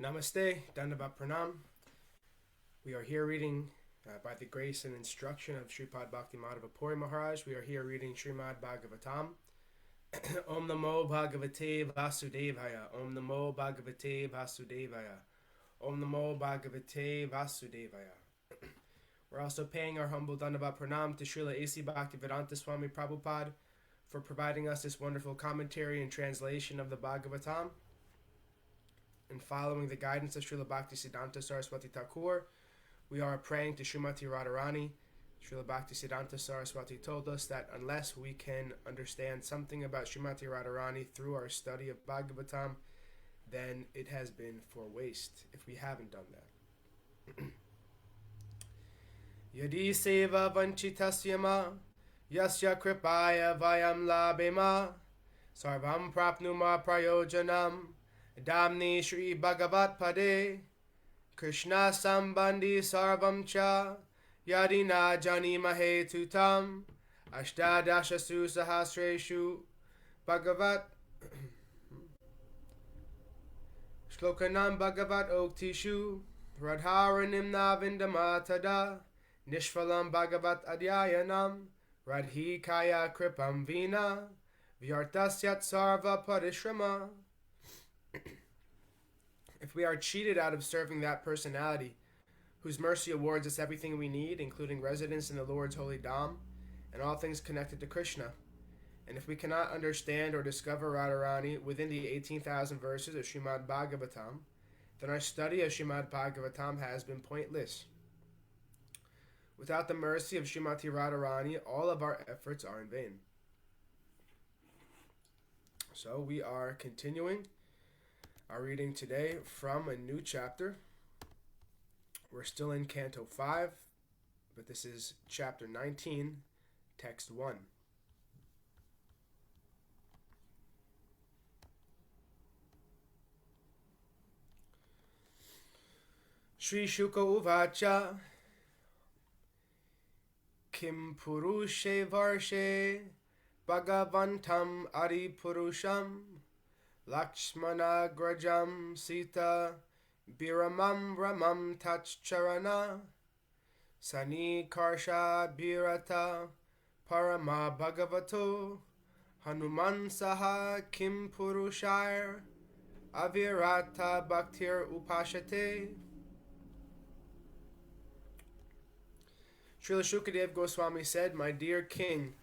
Namaste, Dandavat Pranam. We are here reading, by the grace and instruction of Sripad Bhakti Madhava Puri Maharaj, we are here reading Srimad Bhagavatam. Om Namo Bhagavate Vasudevaya. Om Namo Bhagavate Vasudevaya. Om Namo Bhagavate Vasudevaya. We're also paying our humble Dandavat Pranam to Srila A.C. Bhaktivedanta Swami Prabhupada for providing us this wonderful commentary and translation of the Bhagavatam. And following the guidance of Srila Bhaktisiddhanta Saraswati Thakur, we are praying to Śrīmatī Rādhārāṇī. Srila Bhaktisiddhanta Saraswati told us that unless we can understand something about Śrīmatī Rādhārāṇī through our study of Bhagavatam, then it has been for waste if we haven't done that. Yadi sevā-vañcitāḥ yasyāḥ kṛpayā vayaṃ labhema sarvaṃ prāpnumaḥ prayojanaṃ dhāmni śrī-bhagavat pade Kṛṣṇa-sambandhi sarvaṃ Yadi na jānīmahe tutam Aṣṭādaśasu sahasreṣu bhagavat ślokānāṃ bhāgavat-oktiṣu radhāraṇim navindamatада nishphalam bhagavat adhyayanam radhikaya kripam vina vyartasyat sarva-pariśramaḥ. If we are cheated out of serving that personality, whose mercy awards us everything we need, including residence in the Lord's holy Dham, and all things connected to Krishna, and if we cannot understand or discover Radharani within the 18,000 verses of Srimad Bhagavatam, then our study of Srimad Bhagavatam has been pointless. Without the mercy of Śrīmatī Rādhārāṇī, all of our efforts are in vain. So we are continuing our reading today from a new chapter. We're still in Canto 5, but this is chapter 19, text 1. Shri Shuka Uvacha Kim Purushe Varshe Bhagavantam Adi Purusham Lakshmana Grajam Sita Biramam Ramam Tachcharana Sani Karsha Birata Parama Bhagavato Hanuman Saha Kim Purushayar Avirata Bhaktir Upashate. Srila Shukadev Goswami said, "My dear king,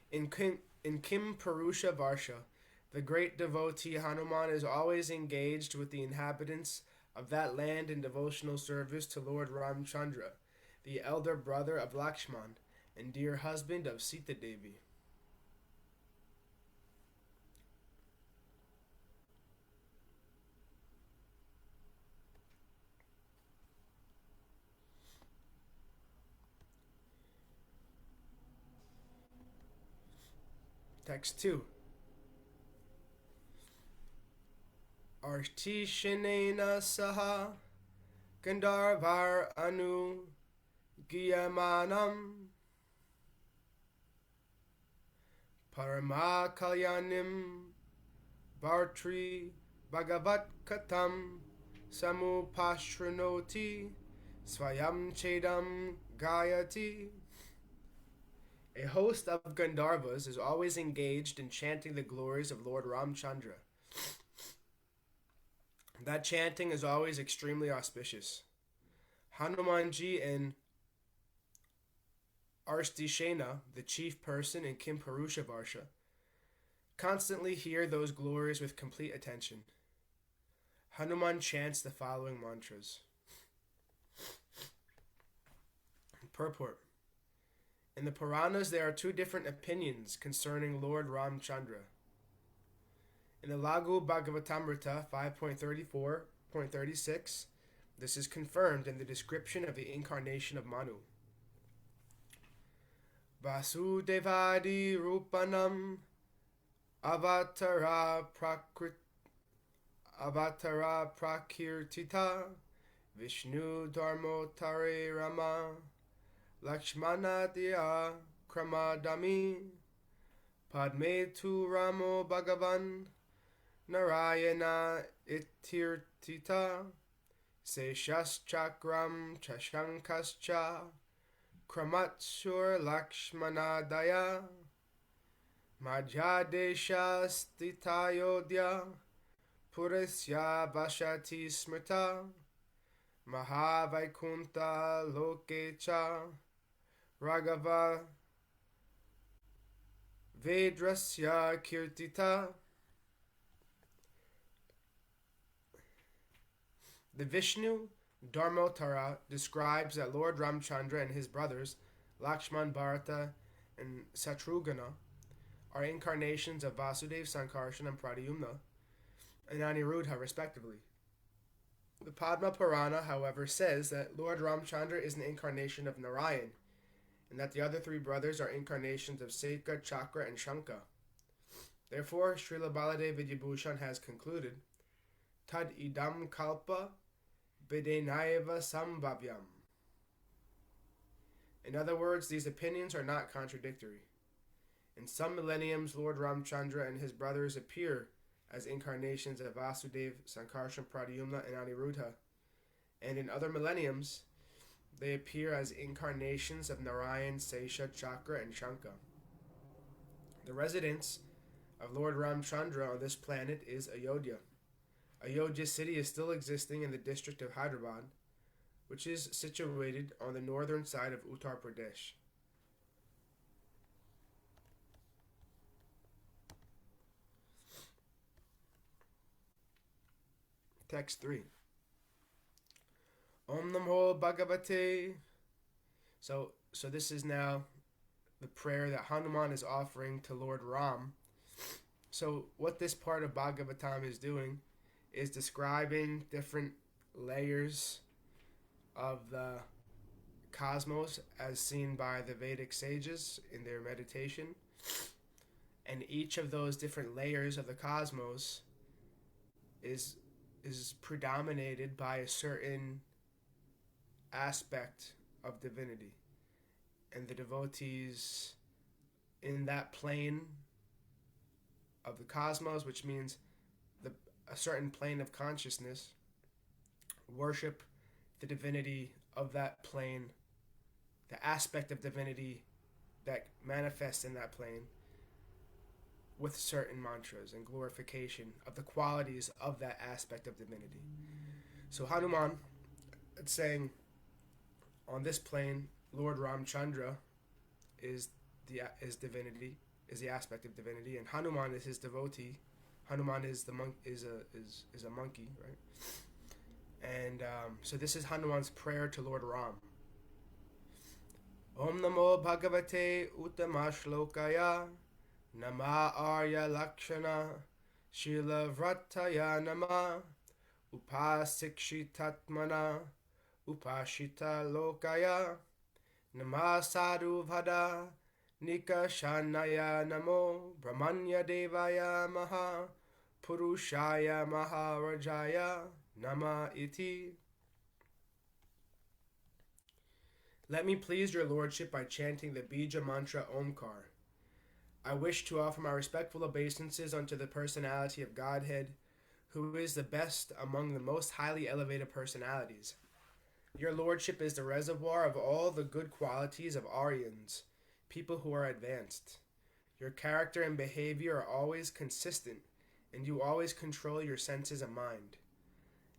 in Kim Purusha Varsha, the great devotee Hanuman is always engaged with the inhabitants of that land in devotional service to Lord Ramachandra, the elder brother of Lakshman and dear husband of Sita Devi." Text 2. Artishanena saha Gandharvar anu giyamanam Parama kalyanim Bhartri Bhagavat katam samupashranoti svayam chedam gayati. A host of Gandharvas is always engaged in chanting the glories of Lord Ramachandra. That chanting is always extremely auspicious. Hanumanji and Artishanena, the chief person in Kim Purusha Varsha, constantly hear those glories with complete attention. Hanuman chants the following mantras. Purport. In the Puranas, there are two different opinions concerning Lord Ramachandra. In the Laghu Bhagavatamrita 5.34.36, this is confirmed in the description of the incarnation of Manu. Vasudevadi Rupanam Avatara Prakirtita Vishnu Dharmotare Rama Lakshmana Diya Kramadami Padme tu Ramo Bhagavan Narayana Itirtita Seshas-chakram cha-shankascha kramatsur-lakshmanādaya Madhyadesha-stitayodhya Purasya vashati smrita Mahavaikuṇṭha lokecha Raghava Vedrasya kirtita. The Vishnu Dharmottara describes that Lord Ramachandra and his brothers Lakshman, Bharata, and Satrughna are incarnations of Vasudeva, Sankarsana, and Pradyumna, and Aniruddha, respectively. The Padma Purana, however, says that Lord Ramachandra is an incarnation of Narayan, and that the other three brothers are incarnations of Seka, Chakra, and Shanka. Therefore, Srila Baladev Vidyabhushan has concluded, Tad idam kalpa bidenaiva sambhavyam. In other words, these opinions are not contradictory. In some millenniums, Lord Ramachandra and his brothers appear as incarnations of Vasudeva, Sankarsana, Pradyumna, and Aniruddha, and in other millenniums, they appear as incarnations of Narayan, Sesha, Chakra, and Shanka. The residence of Lord Ramachandra on this planet is Ayodhya. Ayodhya city is still existing in the district of Hyderabad, which is situated on the northern side of Uttar Pradesh. Text 3. Om Namo Bhagavate. So this is now the prayer that Hanuman is offering to Lord Ram. So what this part of Bhagavatam is doing is describing different layers of the cosmos as seen by the Vedic sages in their meditation. And each of those different layers of the cosmos is predominated by a certain aspect of divinity. And the devotees in that plane of the cosmos, which means a certain plane of consciousness, worship the divinity of that plane, the aspect of divinity that manifests in that plane, with certain mantras and glorification of the qualities of that aspect of divinity. So Hanuman, it's saying, on this plane, Lord Ramachandra is divinity, is the aspect of divinity, and Hanuman is his devotee. Hanuman is a monkey, right? And so this is Hanuman's prayer to Lord Ram. Om Namo Bhagavate Uttama Ślokāya Nama Arya Lakshana Shila Vrataya Nama Upasikshitatmana Upashita Lokaya Nama Sadhu Vada Nikashanaya Namo Brahmanya Devaya Maha Purushaya Maharajaya Nama Iti. Let me please your lordship by chanting the Bija mantra Omkar. I wish to offer my respectful obeisances unto the personality of Godhead, who is the best among the most highly elevated personalities. Your lordship is the reservoir of all the good qualities of Aryans, people who are advanced. Your character and behavior are always consistent, and you always control your senses and mind.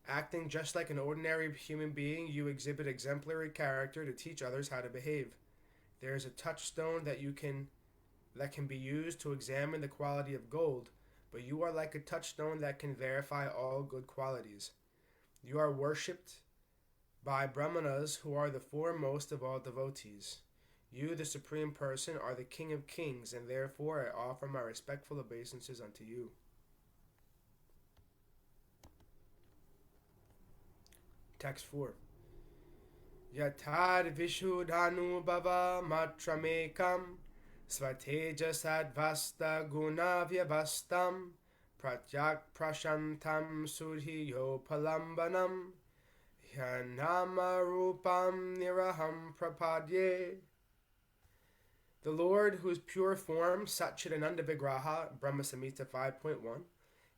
Acting just like an ordinary human being, you exhibit exemplary character to teach others how to behave. There is a touchstone that can be used to examine the quality of gold, but you are like a touchstone that can verify all good qualities. You are worshipped by Brahmanas, who are the foremost of all devotees. You, the Supreme Person, are the King of Kings, and therefore I offer my respectful obeisances unto you. Text 4. Yatad Vishuddhanubhava matramekam Svatejasad guna vyavastam Pratyak prashantam sudhiyo palambanam Hyanama rupam niraham prapadye. The Lord, whose pure form, Satchidananda Vigraha, Brahma Samhita 5.1,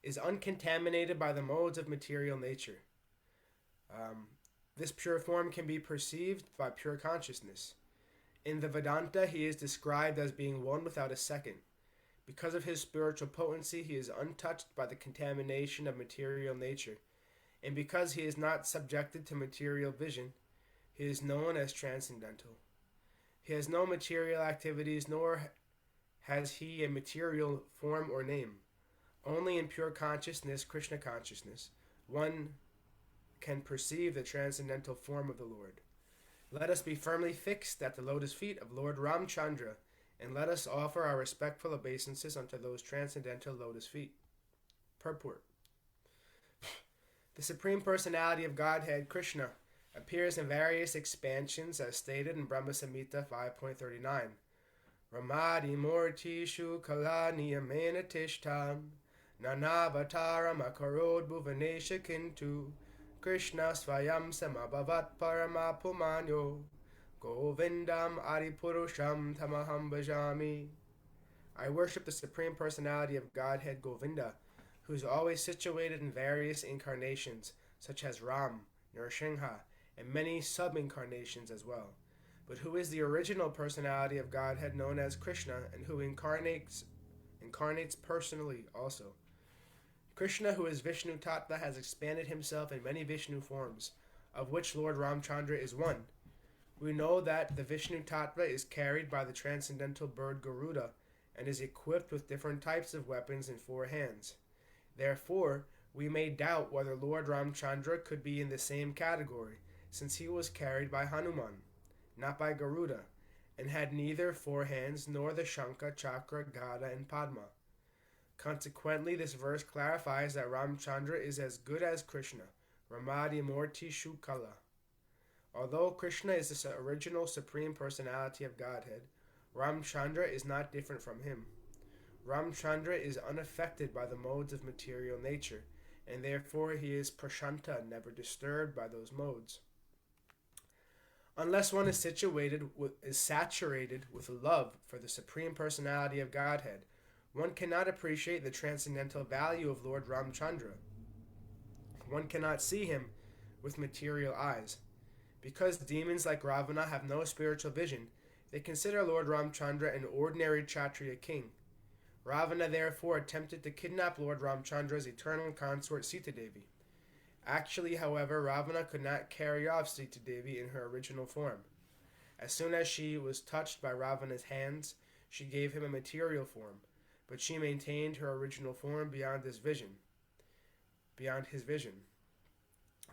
is uncontaminated by the modes of material nature. This pure form can be perceived by pure consciousness. In the Vedanta, he is described as being one without a second. Because of his spiritual potency, he is untouched by the contamination of material nature. And because he is not subjected to material vision, he is known as transcendental. He has no material activities, nor has he a material form or name. Only in pure consciousness, Krishna consciousness, one can perceive the transcendental form of the Lord. Let us be firmly fixed at the lotus feet of Lord Ramachandra, and let us offer our respectful obeisances unto those transcendental lotus feet. Purport. The Supreme Personality of Godhead, Krishna, appears in various expansions as stated in Brahma Samhita 5.39. Ramadi Mortishu Kalaniyamena Tishtam Nanavataram Akarod Bhuvanesha Kintu Kṛṣṇa-svayaṃ samabhavat paramapumanyo Govindam Adipurusham tamaham bhajami. I worship the Supreme Personality of Godhead Govinda, who is always situated in various incarnations, such as Ram, Nrsimha, and many sub-incarnations as well, but who is the original personality of Godhead known as Krishna, and who incarnates personally also. Krishna, who is Vishnu Tattva, has expanded himself in many Vishnu forms, of which Lord Ramachandra is one. We know that the Vishnu Tattva is carried by the transcendental bird Garuda and is equipped with different types of weapons in 4 hands. Therefore, we may doubt whether Lord Ramachandra could be in the same category, since he was carried by Hanuman, not by Garuda, and had neither 4 hands nor the Shankha, Chakra, Gada, and Padma. Consequently, this verse clarifies that Ramachandra is as good as Krishna, Ramadi Mortishu Kala. Although Krishna is the original Supreme Personality of Godhead, Ramachandra is not different from him. Ramachandra is unaffected by the modes of material nature, and therefore he is prashanta, never disturbed by those modes. Unless one is saturated with love for the Supreme Personality of Godhead, one cannot appreciate the transcendental value of Lord Ramachandra. One cannot see him with material eyes. Because demons like Ravana have no spiritual vision, they consider Lord Ramachandra an ordinary Kshatriya king. Ravana therefore attempted to kidnap Lord Ramachandra's eternal consort Sita Devi. Actually, however, Ravana could not carry off Sita Devi in her original form. As soon as she was touched by Ravana's hands, she gave him a material form, but she maintained her original form beyond his vision.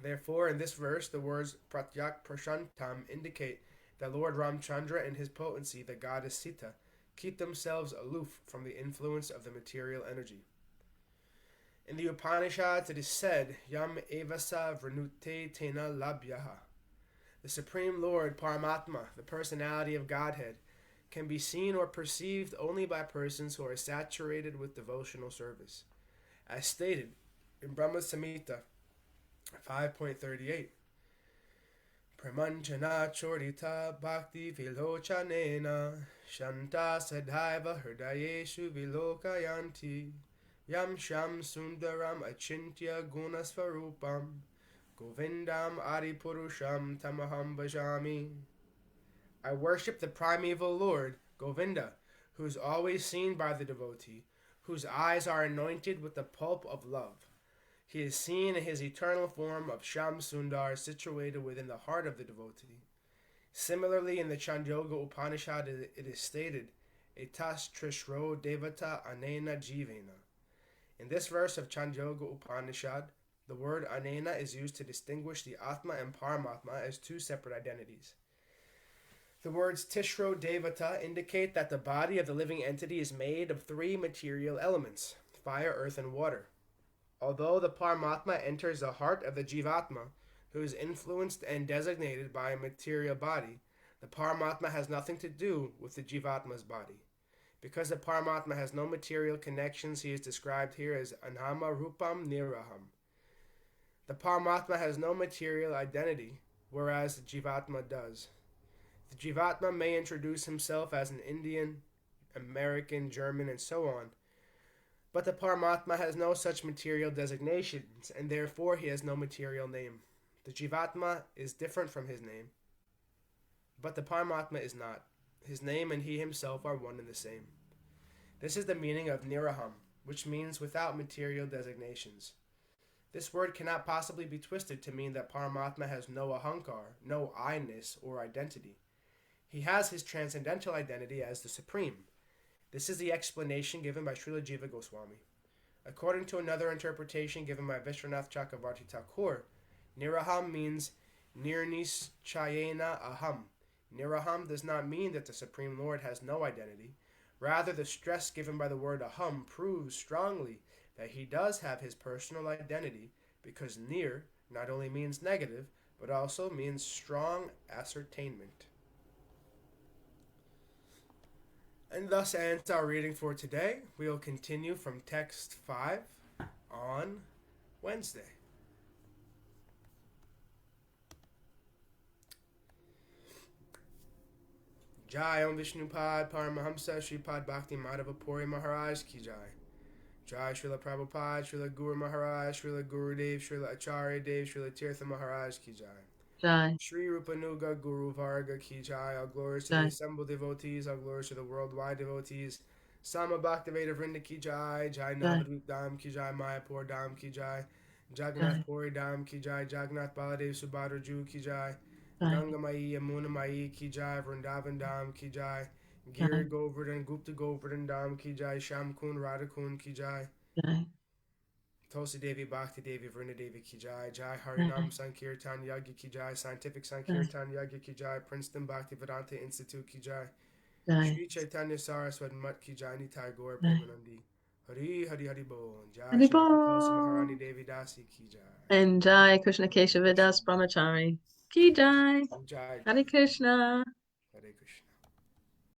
Therefore, in this verse, the words pratyak prashantam indicate that Lord Ramachandra and his potency, the goddess Sita, keep themselves aloof from the influence of the material energy. In the Upanishads, it is said, Yam evasa vrinute tena labhyaha. The Supreme Lord, Paramatma, the personality of Godhead, can be seen or perceived only by persons who are saturated with devotional service. As stated in Brahma Samhita 5.38, Pramanchana chorita bhakti vilochanena shanta sadhaiva hridayeshu vilokayanti yam sham sundaram achintya gunasvarupam govindam adipurusham tamaham bhajami. I worship the primeval Lord, Govinda, who is always seen by the devotee, whose eyes are anointed with the pulp of love. He is seen in his eternal form of Sham Sundar, situated within the heart of the devotee. Similarly, in the Chandogya Upanishad, it is stated, Etas Trishro Devata Anena Jivena. In this verse of Chandogya Upanishad, the word Anena is used to distinguish the Atma and Paramatma as 2 separate identities. The words Tishro Devata indicate that the body of the living entity is made of 3 material elements, fire, earth, and water. Although the Paramatma enters the heart of the Jivatma, who is influenced and designated by a material body, the Paramatma has nothing to do with the Jivatma's body. Because the Paramatma has no material connections, he is described here as Anhama Rupam Niraham. The Paramatma has no material identity, whereas the Jivatma does. The Jivatma may introduce himself as an Indian, American, German, and so on, but the Paramatma has no such material designations, and therefore he has no material name. The Jivatma is different from his name, but the Paramatma is not. His name and he himself are one and the same. This is the meaning of niraham, which means without material designations. This word cannot possibly be twisted to mean that Paramatma has no ahankar, no I-ness or identity. He has his transcendental identity as the Supreme. This is the explanation given by Srila Jiva Goswami. According to another interpretation given by Vishwanath Chakravarti Thakur, niraham means nirnischayena aham. Niraham does not mean that the Supreme Lord has no identity. Rather, the stress given by the word aham proves strongly that he does have his personal identity, because nir not only means negative, but also means strong ascertainment. And thus ends our reading for today. We will continue from text 5 on Wednesday. Jai Om Vishnupad Paramahamsa Shripad Bhakti Madhava Puri Maharaj Ki Jai. Jai Srila Prabhupada, Srila Guru Maharaj, Srila Gurudev, Srila Acharya Dev, Srila Tirtha Maharaj Ki Jai. Jai. Shri Rupanuga Guru Varga Ki Jai. All glories to the assembled devotees, all glories to the worldwide devotees. Sama Bhaktiveda Vrinda Ki Jai. Jai Navadvip Dham Ki Jai. Mayapur Dham Ki Jai. Jagannath Puri Dham Ki Jai. Jagannath Baladev Subhadra Ju Ki Jai. Ganga Mai Yamuna Mai Ki Jai. Vrindavan Dham Ki Jai. Giri Govardhan Gupta Govardhan Dham Ki Jai. Sham Kun Radha Kun Ki Jai. Tulsi Devi Bhakti Devi Vrinda Devi Ki Jai. Jai Harinam Sankirtan Yagya Ki Jai. Scientific Sankirtan Yagya Ki Jai. Princeton Bhakti Vedanta Institute Ki Jai. Shri Chaitanya Saraswati Mat Ki Jai. Nitai Gaur Premanandi. Hari Hari Hari Bol. Jai Shri Tulsi Maharani Devi Dasi Ki Jai. And Jai Kṛṣṇa-Kesava Das Brahmachari Ki Jai. Jai Hare Krishna. Hare Krishna.